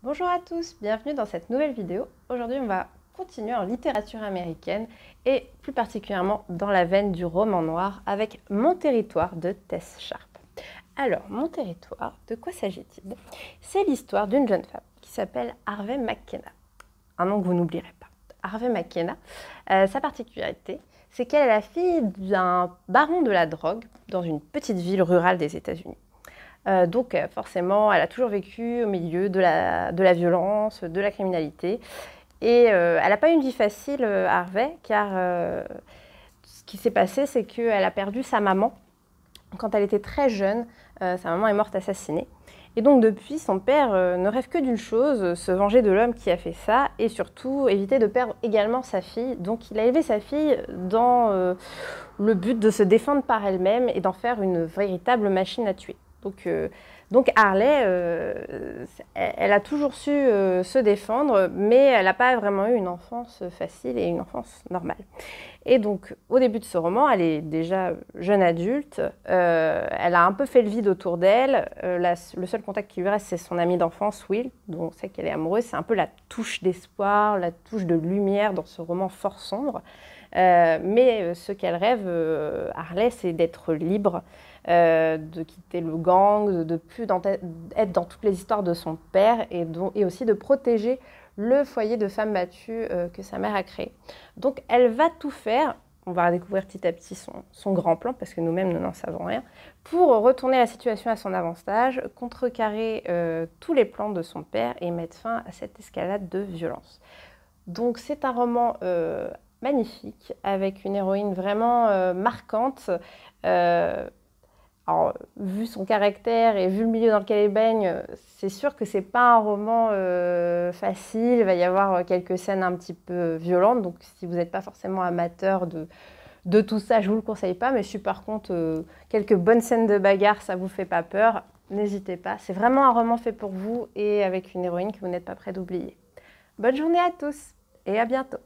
Bonjour à tous, bienvenue dans cette nouvelle vidéo. Aujourd'hui, on va continuer en littérature américaine et plus particulièrement dans la veine du roman noir avec Mon territoire de Tess Sharpe. Alors, Mon territoire, de quoi s'agit-il? C'est l'histoire d'une jeune femme qui s'appelle Harvey McKenna. Un nom que vous n'oublierez pas. Harvey McKenna, sa particularité, c'est qu'elle est la fille d'un baron de la drogue dans une petite ville rurale des États-Unis. Donc forcément, elle a toujours vécu au milieu de la violence, de la criminalité. Et elle n'a pas eu une vie facile, Harvey, car ce qui s'est passé, c'est qu'elle a perdu sa maman quand elle était très jeune. Sa maman est morte assassinée. Et donc depuis, son père ne rêve que d'une chose, se venger de l'homme qui a fait ça, et surtout éviter de perdre également sa fille. Donc il a élevé sa fille dans le but de se défendre par elle-même et d'en faire une véritable machine à tuer. Donc Harley, elle a toujours su se défendre, mais elle n'a pas vraiment eu une enfance facile et une enfance normale. Et donc, au début de ce roman, elle est déjà jeune adulte, elle a un peu fait le vide autour d'elle, le seul contact qui lui reste, c'est son ami d'enfance, Will, dont on sait qu'elle est amoureuse, c'est un peu la touche d'espoir, la touche de lumière dans ce roman fort sombre. Mais ce qu'elle rêve, Harley, c'est d'être libre, de quitter le gang, de ne plus être dans toutes les histoires de son père et aussi de protéger le foyer de femmes battues que sa mère a créé. Donc elle va tout faire, on va découvrir petit à petit son grand plan, parce que nous-mêmes nous n'en savons rien, pour retourner la situation à son avantage, contrecarrer tous les plans de son père et mettre fin à cette escalade de violence. Donc c'est un roman magnifique, avec une héroïne vraiment marquante. Alors, vu son caractère et vu le milieu dans lequel elle baigne, c'est sûr que c'est pas un roman facile. Il va y avoir quelques scènes un petit peu violentes. Donc, si vous n'êtes pas forcément amateur de tout ça, je vous le conseille pas. Mais si par contre, quelques bonnes scènes de bagarre, ça vous fait pas peur, n'hésitez pas. C'est vraiment un roman fait pour vous et avec une héroïne que vous n'êtes pas prêt d'oublier. Bonne journée à tous et à bientôt.